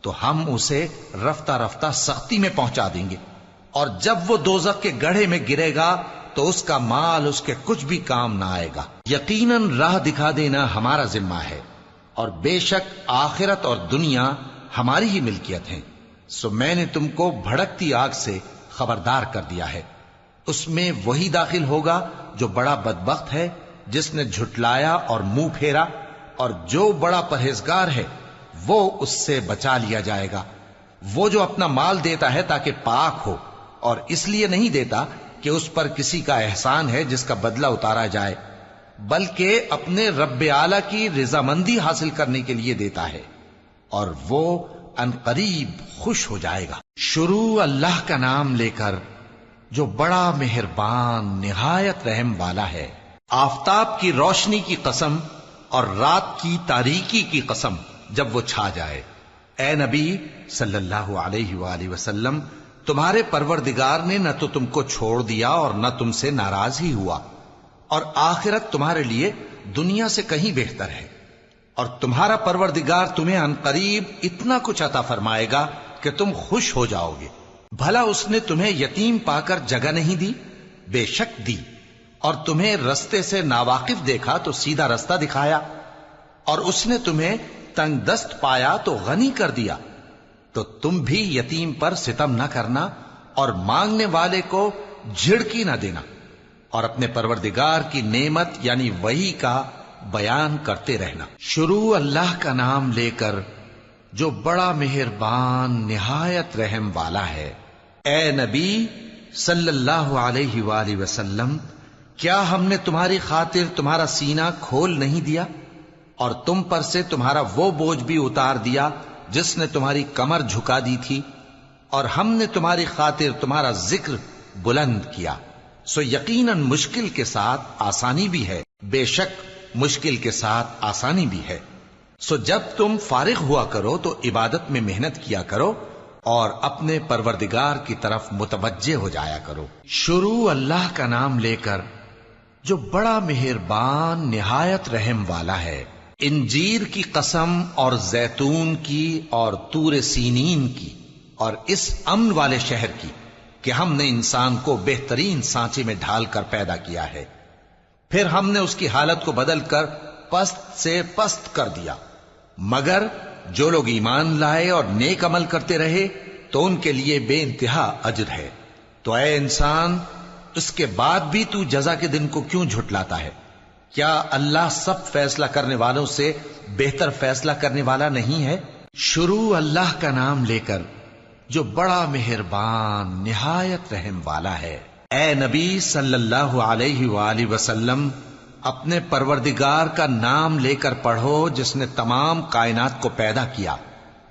تو ہم اسے رفتہ رفتہ سختی میں پہنچا دیں گے، اور جب وہ دوزخ کے گڑھے میں گرے گا تو اس کا مال اس کے کچھ بھی کام نہ آئے گا۔ یقیناً راہ دکھا دینا ہمارا ذمہ ہے، اور بے شک آخرت اور دنیا ہماری ہی ملکیت ہیں۔ سو میں نے تم کو بھڑکتی آگ سے خبردار کر دیا ہے، اس میں وہی داخل ہوگا جو بڑا بدبخت ہے، جس نے جھٹلایا اور منہ پھیرا، اور جو بڑا پرہیزگار ہے وہ اس سے بچا لیا جائے گا۔ وہ جو اپنا مال دیتا ہے تاکہ پاک ہو، اور اس لیے نہیں دیتا کہ اس پر کسی کا احسان ہے جس کا بدلہ اتارا جائے، بلکہ اپنے رب اعلی کی رضامندی حاصل کرنے کے لیے دیتا ہے، اور وہ ان قریب خوش ہو جائے گا۔ شروع اللہ کا نام لے کر جو بڑا مہربان نہایت رحم والا ہے۔ آفتاب کی روشنی کی قسم اور رات کی تاریکی کی قسم جب وہ چھا جائے۔ اے نبی صلی اللہ علیہ وآلہ وسلم، تمہارے پروردگار نے نہ تو تم کو چھوڑ دیا اور نہ تم سے ناراض ہی ہوا، اور آخرت تمہارے لیے دنیا سے کہیں بہتر ہے، اور تمہارا پروردگار تمہیں عنقریب اتنا کچھ عطا فرمائے گا کہ تم خوش ہو جاؤ گے۔ بھلا اس نے تمہیں یتیم پا کر جگہ نہیں دی؟ بے شک دی، اور تمہیں رستے سے ناواقف دیکھا تو سیدھا رستہ دکھایا، اور اس نے تمہیں تنگ دست پایا تو غنی کر دیا۔ تو تم بھی یتیم پر ستم نہ کرنا، اور مانگنے والے کو جھڑکی نہ دینا، اور اپنے پروردگار کی نعمت یعنی وحی کا بیان کرتے رہنا۔ شروع اللہ کا نام لے کر جو بڑا مہربان نہایت رحم والا ہے۔ اے نبی صلی اللہ علیہ وآلہ وسلم، کیا ہم نے تمہاری خاطر تمہارا سینہ کھول نہیں دیا، اور تم پر سے تمہارا وہ بوجھ بھی اتار دیا جس نے تمہاری کمر جھکا دی تھی، اور ہم نے تمہاری خاطر تمہارا ذکر بلند کیا۔ سو یقیناً مشکل کے ساتھ آسانی بھی ہے، بے شک مشکل کے ساتھ آسانی بھی ہے۔ سو جب تم فارغ ہوا کرو تو عبادت میں محنت کیا کرو، اور اپنے پروردگار کی طرف متوجہ ہو جایا کرو۔ شروع اللہ کا نام لے کر جو بڑا مہربان نہایت رحم والا ہے۔ انجیر کی قسم، اور زیتون کی، اور طور سینین کی، اور اس امن والے شہر کی کہ ہم نے انسان کو بہترین سانچے میں ڈھال کر پیدا کیا ہے، پھر ہم نے اس کی حالت کو بدل کر پست سے پست کر دیا، مگر جو لوگ ایمان لائے اور نیک عمل کرتے رہے تو ان کے لیے بے انتہا اجر ہے۔ تو اے انسان، اس کے بعد بھی تو جزا کے دن کو کیوں جھٹلاتا ہے؟ کیا اللہ سب فیصلہ کرنے والوں سے بہتر فیصلہ کرنے والا نہیں ہے؟ شروع اللہ کا نام لے کر جو بڑا مہربان نہایت رحم والا ہے۔ اے نبی صلی اللہ علیہ وآلہ وسلم، اپنے پروردگار کا نام لے کر پڑھو جس نے تمام کائنات کو پیدا کیا،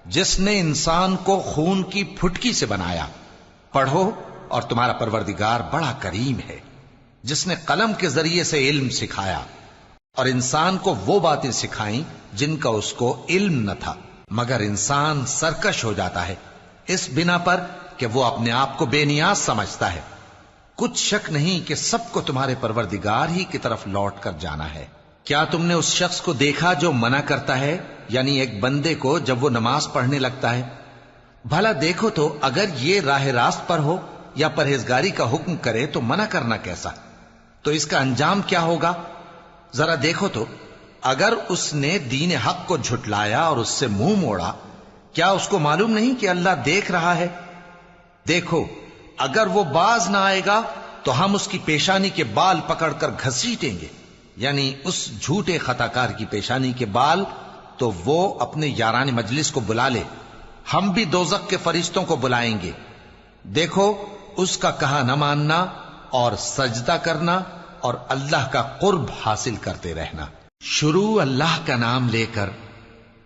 جس نے انسان کو خون کی پھٹکی سے بنایا۔ پڑھو، اور تمہارا پروردگار بڑا کریم ہے، جس نے قلم کے ذریعے سے علم سکھایا، اور انسان کو وہ باتیں سکھائیں جن کا اس کو علم نہ تھا، مگر انسان سرکش ہو جاتا ہے اس بنا پر کہ وہ اپنے آپ کو بے نیاز سمجھتا ہے۔ کچھ شک نہیں کہ سب کو تمہارے پروردگار ہی کی طرف لوٹ کر جانا ہے۔ کیا تم نے اس شخص کو دیکھا جو منع کرتا ہے، یعنی ایک بندے کو جب وہ نماز پڑھنے لگتا ہے؟ بھلا دیکھو تو اگر یہ راہ راست پر ہو یا پرہیزگاری کا حکم کرے تو منع کرنا کیسا؟ تو اس کا انجام کیا ہوگا؟ ذرا دیکھو تو اگر اس نے دین حق کو جھٹلایا اور اس سے منہ موڑا، کیا اس کو معلوم نہیں کہ اللہ دیکھ رہا ہے؟ دیکھو اگر وہ باز نہ آئے گا تو ہم اس کی پیشانی کے بال پکڑ کر گھسیٹیں گے، یعنی اس جھوٹے خطا کار کی پیشانی کے بال، تو وہ اپنے یاران مجلس کو بلا لے، ہم بھی دوزخ کے فرشتوں کو بلائیں گے۔ دیکھو اس کا کہا نہ ماننا اور سجدہ کرنا اور اللہ کا قرب حاصل کرتے رہنا۔ شروع اللہ کا نام لے کر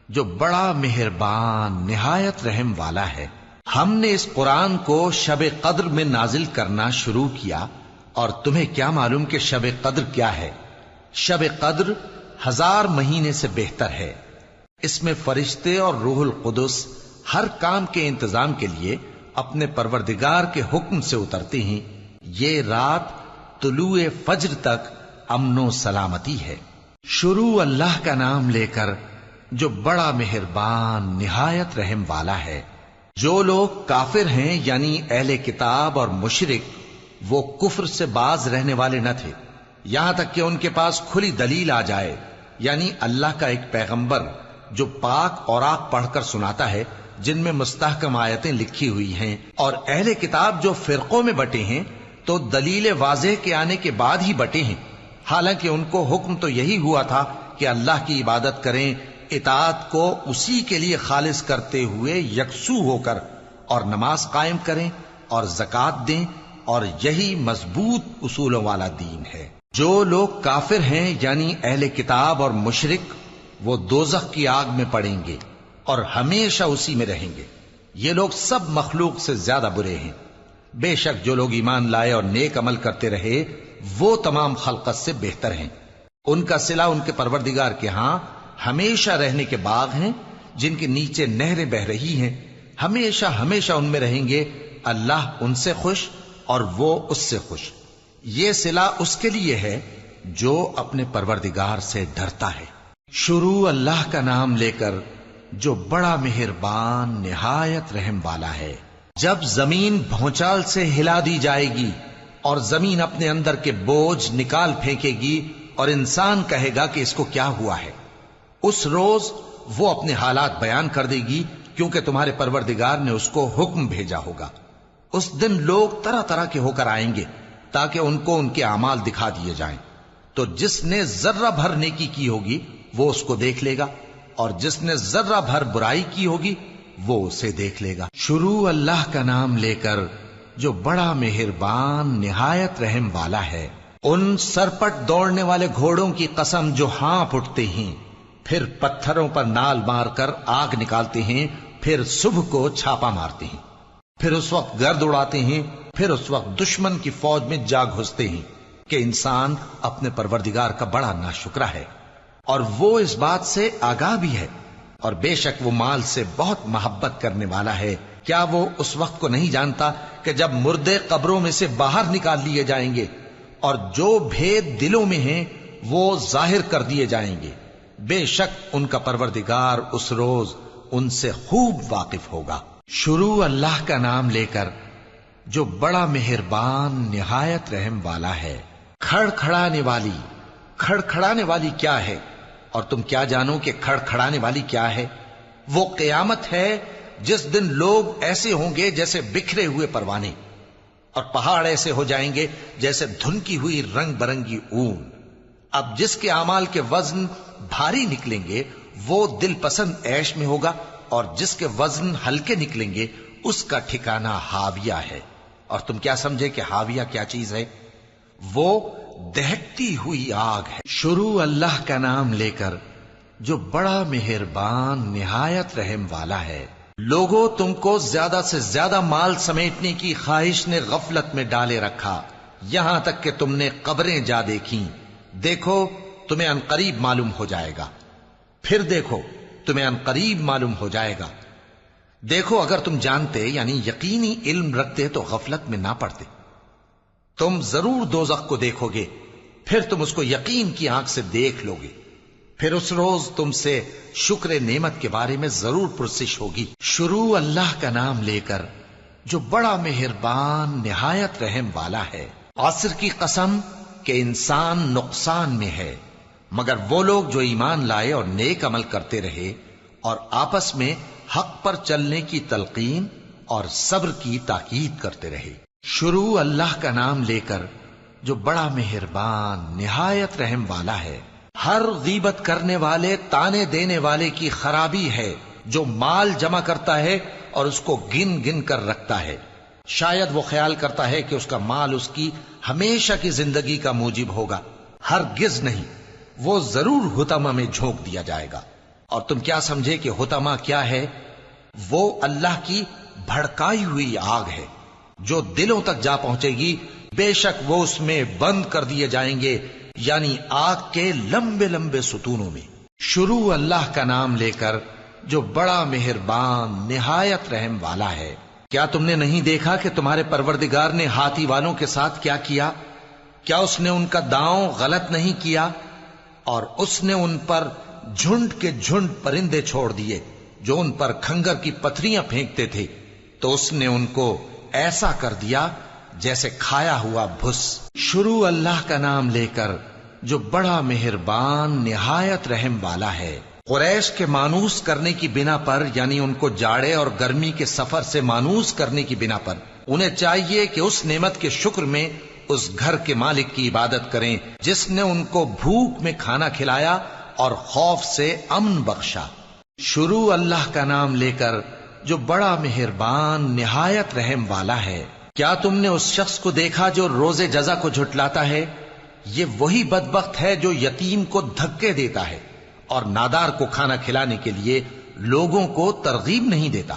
جو بڑا مہربان نہایت رحم والا ہے۔ ہم نے اس قرآن کو شب قدر میں نازل کرنا شروع کیا، اور تمہیں کیا معلوم کہ شب قدر کیا ہے؟ شب قدر 1000 مہینے سے بہتر ہے۔ اس میں فرشتے اور روح القدس ہر کام کے انتظام کے لیے اپنے پروردگار کے حکم سے اترتے ہیں۔ یہ رات طلوع فجر تک امن و سلامتی ہے۔ شروع اللہ کا نام لے کر جو بڑا مہربان نہایت رحم والا ہے۔ جو لوگ کافر ہیں یعنی اہل کتاب اور مشرک، وہ کفر سے باز رہنے والے نہ تھے یہاں تک کہ ان کے پاس کھلی دلیل آ جائے، یعنی اللہ کا ایک پیغمبر جو پاک اوراق پڑھ کر سناتا ہے جن میں مستحکم آیتیں لکھی ہوئی ہیں، اور اہل کتاب جو فرقوں میں بٹے ہیں تو دلیل واضح کے آنے کے بعد ہی بٹے ہیں، حالانکہ ان کو حکم تو یہی ہوا تھا کہ اللہ کی عبادت کریں، اطاعت کو اسی کے لیے خالص کرتے ہوئے یکسو ہو کر، اور نماز قائم کریں اور زکوٰۃ دیں، اور یہی مضبوط اصولوں والا دین ہے۔ جو لوگ کافر ہیں یعنی اہل کتاب اور مشرک، وہ دوزخ کی آگ میں پڑیں گے اور ہمیشہ اسی میں رہیں گے۔ یہ لوگ سب مخلوق سے زیادہ برے ہیں۔ بے شک جو لوگ ایمان لائے اور نیک عمل کرتے رہے وہ تمام خلقت سے بہتر ہیں۔ ان کا صلہ ان کے پروردگار کے ہاں ہمیشہ رہنے کے باغ ہیں جن کے نیچے نہریں بہ رہی ہیں، ہمیشہ ہمیشہ ان میں رہیں گے۔ اللہ ان سے خوش اور وہ اس سے خوش۔ یہ صلہ اس کے لیے ہے جو اپنے پروردگار سے ڈرتا ہے۔ شروع اللہ کا نام لے کر جو بڑا مہربان نہایت رحم والا ہے۔ جب زمین بھونچال سے ہلا دی جائے گی اور زمین اپنے اندر کے بوجھ نکال پھینکے گی اور انسان کہے گا کہ اس کو کیا ہوا ہے، اس روز وہ اپنے حالات بیان کر دے گی، کیونکہ تمہارے پروردگار نے اس کو حکم بھیجا ہوگا۔ اس دن لوگ طرح طرح کے ہو کر آئیں گے تاکہ ان کو ان کے اعمال دکھا دیے جائیں، تو جس نے ذرہ بھر نیکی کی ہوگی وہ اس کو دیکھ لے گا، اور جس نے ذرہ بھر برائی کی ہوگی وہ اسے دیکھ لے گا۔ شروع اللہ کا نام لے کر جو بڑا مہربان نہایت رحم والا ہے۔ ان سرپٹ دوڑنے والے گھوڑوں کی قسم جو ہانپ اٹھتے ہیں، پھر پتھروں پر نال مار کر آگ نکالتے ہیں، پھر صبح کو چھاپا مارتے ہیں، پھر اس وقت گرد اڑاتے ہیں، پھر اس وقت دشمن کی فوج میں جا گھستے ہیں کہ انسان اپنے پروردگار کا بڑا ناشکرا ہے، اور وہ اس بات سے آگاہ بھی ہے، اور بے شک وہ مال سے بہت محبت کرنے والا ہے۔ کیا وہ اس وقت کو نہیں جانتا کہ جب مردے قبروں میں سے باہر نکال لیے جائیں گے اور جو بھید دلوں میں ہیں وہ ظاہر کر دیے جائیں گے، بے شک ان کا پروردگار اس روز ان سے خوب واقف ہوگا۔ شروع اللہ کا نام لے کر جو بڑا مہربان نہایت رحم والا ہے۔ کھڑکھڑانے والی، کھڑکھڑانے والی کیا ہے؟ اور تم کیا جانو کہ کھڑکھڑانے والی کیا ہے؟ وہ قیامت ہے جس دن لوگ ایسے ہوں گے جیسے بکھرے ہوئے پروانے، اور پہاڑ ایسے ہو جائیں گے جیسے دھنکی ہوئی رنگ برنگی اون۔ اب جس کے اعمال کے وزن بھاری نکلیں گے وہ دل پسند عیش میں ہوگا، اور جس کے وزن ہلکے نکلیں گے اس کا ٹھکانہ ہاویہ ہے۔ اور تم کیا سمجھے کہ ہاویہ کیا چیز ہے؟ وہ دہکتی ہوئی آگ ہے۔ شروع اللہ کا نام لے کر جو بڑا مہربان نہایت رحم والا ہے۔ لوگوں، تم کو زیادہ سے زیادہ مال سمیٹنے کی خواہش نے غفلت میں ڈالے رکھا، یہاں تک کہ تم نے قبریں جا دیکھیں۔ دیکھو تمہیں عنقریب معلوم ہو جائے گا، پھر دیکھو تمہیں عنقریب معلوم ہو جائے گا۔ دیکھو اگر تم جانتے یعنی یقینی علم رکھتے تو غفلت میں نہ پڑتے۔ تم ضرور دوزخ کو دیکھو گے پھر تم اس کو یقین کی آنکھ سے دیکھ لو گے، پھر اس روز تم سے شکر نعمت کے بارے میں ضرور پرسش ہوگی۔ شروع اللہ کا نام لے کر جو بڑا مہربان نہایت رحم والا ہے۔ عصر کی قسم کہ انسان نقصان میں ہے مگر وہ لوگ جو ایمان لائے اور نیک عمل کرتے رہے اور آپس میں حق پر چلنے کی تلقین اور صبر کی تاکید کرتے رہے۔ شروع اللہ کا نام لے کر جو بڑا مہربان نہایت رحم والا ہے۔ ہر غیبت کرنے والے تانے دینے والے کی خرابی ہے جو مال جمع کرتا ہے اور اس کو گن گن کر رکھتا ہے، شاید وہ خیال کرتا ہے کہ اس کا مال اس کی ہمیشہ کی زندگی کا موجب ہوگا، ہرگز نہیں، وہ ضرور حطمہ میں جھونک دیا جائے گا۔ اور تم کیا سمجھے کہ حطمہ کیا ہے؟ وہ اللہ کی بھڑکائی ہوئی آگ ہے جو دلوں تک جا پہنچے گی، بے شک وہ اس میں بند کر دیے جائیں گے، یعنی آگ کے لمبے لمبے ستونوں میں۔ شروع اللہ کا نام لے کر جو بڑا مہربان نہایت رحم والا ہے۔ کیا تم نے نہیں دیکھا کہ تمہارے پروردگار نے ہاتھی والوں کے ساتھ کیا کیا؟ کیا اس نے ان کا داؤں غلط نہیں کیا؟ اور اس نے ان پر جھنڈ کے جھنڈ پرندے چھوڑ دیے جو ان پر کھنگر کی پتھریاں پھینکتے تھے، تو اس نے ان کو ایسا کر دیا جیسے کھایا ہوا بھس۔ شروع اللہ کا نام لے کر جو بڑا مہربان نہایت رحم والا ہے۔ قریش کے مانوس کرنے کی بنا پر، یعنی ان کو جاڑے اور گرمی کے سفر سے مانوس کرنے کی بنا پر، انہیں چاہیے کہ اس نعمت کے شکر میں اس گھر کے مالک کی عبادت کریں جس نے ان کو بھوک میں کھانا کھلایا اور خوف سے امن بخشا۔ شروع اللہ کا نام لے کر جو بڑا مہربان نہایت رحم والا ہے۔ کیا تم نے اس شخص کو دیکھا جو روز جزا کو جھٹلاتا ہے؟ یہ وہی بدبخت ہے جو یتیم کو دھکے دیتا ہے اور نادار کو کھانا کھلانے کے لیے لوگوں کو ترغیب نہیں دیتا۔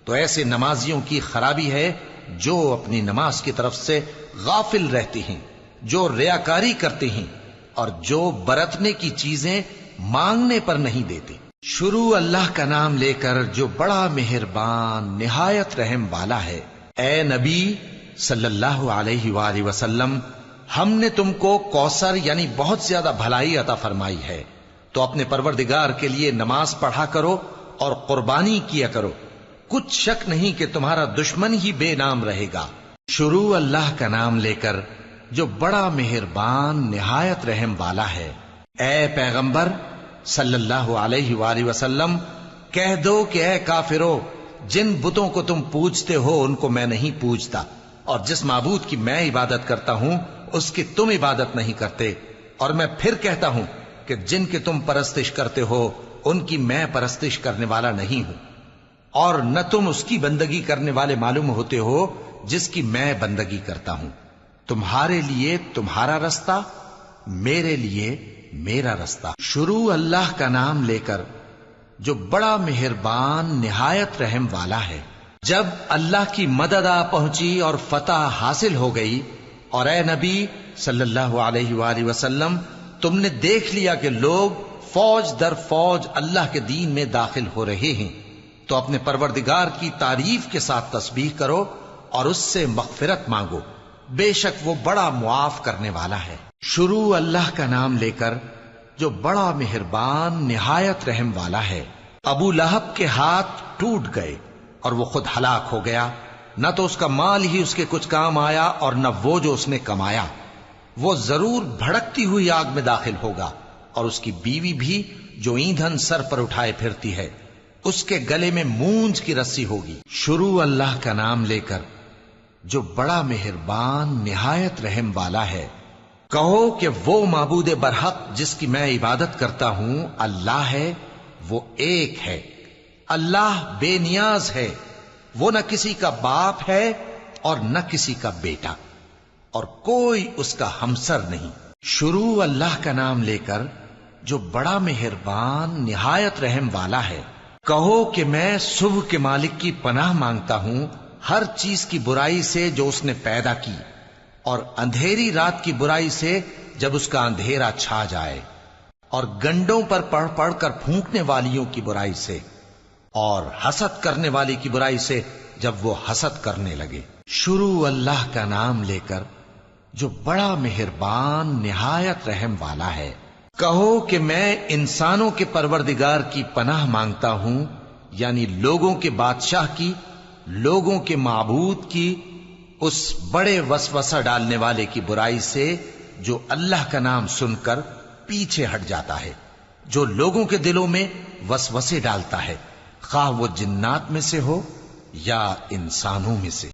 تو ایسے نمازیوں کی خرابی ہے جو اپنی نماز کی طرف سے غافل رہتے ہیں، جو ریاکاری کرتے ہیں اور جو برتنے کی چیزیں مانگنے پر نہیں دیتے۔ شروع اللہ کا نام لے کر جو بڑا مہربان نہایت رحم والا ہے۔ اے نبی صلی اللہ علیہ وآلہ وسلم، ہم نے تم کو کوثر یعنی بہت زیادہ بھلائی عطا فرمائی ہے، تو اپنے پروردگار کے لیے نماز پڑھا کرو اور قربانی کیا کرو، کچھ شک نہیں کہ تمہارا دشمن ہی بے نام رہے گا۔ شروع اللہ کا نام لے کر جو بڑا مہربان نہایت رحم والا ہے۔ اے پیغمبر صلی اللہ علیہ وآلہ وسلم، کہہ دو کہ اے کافرو، جن بتوں کو تم پوجتے ہو ان کو میں نہیں پوجتا، اور جس معبود کی میں عبادت کرتا ہوں اس کی تم عبادت نہیں کرتے، اور میں پھر کہتا ہوں کہ جن کی تم پرستش کرتے ہو ان کی میں پرستش کرنے والا نہیں ہوں، اور نہ تم اس کی بندگی کرنے والے معلوم ہوتے ہو جس کی میں بندگی کرتا ہوں۔ تمہارے لیے تمہارا رستہ، میرے لیے میرا رستہ۔ شروع اللہ کا نام لے کر جو بڑا مہربان نہایت رحم والا ہے۔ جب اللہ کی مدد آ پہنچی اور فتح حاصل ہو گئی، اور اے نبی صلی اللہ علیہ وآلہ وسلم، تم نے دیکھ لیا کہ لوگ فوج در فوج اللہ کے دین میں داخل ہو رہے ہیں، تو اپنے پروردگار کی تعریف کے ساتھ تسبیح کرو اور اس سے مغفرت مانگو، بے شک وہ بڑا معاف کرنے والا ہے۔ شروع اللہ کا نام لے کر جو بڑا مہربان نہایت رحم والا ہے۔ ابو لہب کے ہاتھ ٹوٹ گئے اور وہ خود ہلاک ہو گیا، نہ تو اس کا مال ہی اس کے کچھ کام آیا اور نہ وہ جو اس نے کمایا۔ وہ ضرور بھڑکتی ہوئی آگ میں داخل ہوگا، اور اس کی بیوی بھی جو ایندھن سر پر اٹھائے پھرتی ہے، اس کے گلے میں مونج کی رسی ہوگی۔ شروع اللہ کا نام لے کر جو بڑا مہربان نہایت رحم والا ہے۔ کہو کہ وہ معبود برحق جس کی میں عبادت کرتا ہوں اللہ ہے، وہ ایک ہے، اللہ بے نیاز ہے، وہ نہ کسی کا باپ ہے اور نہ کسی کا بیٹا، اور کوئی اس کا ہمسر نہیں۔ شروع اللہ کا نام لے کر جو بڑا مہربان نہایت رحم والا ہے۔ کہو کہ میں صبح کے مالک کی پناہ مانگتا ہوں ہر چیز کی برائی سے جو اس نے پیدا کی، اور اندھیری رات کی برائی سے جب اس کا اندھیرا چھا جائے، اور گنڈوں پر پڑھ پڑھ کر پھونکنے والیوں کی برائی سے، اور حسد کرنے والی کی برائی سے جب وہ حسد کرنے لگے۔ شروع اللہ کا نام لے کر جو بڑا مہربان نہایت رحم والا ہے۔ کہو کہ میں انسانوں کے پروردگار کی پناہ مانگتا ہوں، یعنی لوگوں کے بادشاہ کی، لوگوں کے معبود کی، اس بڑے وسوسہ ڈالنے والے کی برائی سے جو اللہ کا نام سن کر پیچھے ہٹ جاتا ہے، جو لوگوں کے دلوں میں وسوسے ڈالتا ہے، خواہ وہ جنات میں سے ہو یا انسانوں میں سے۔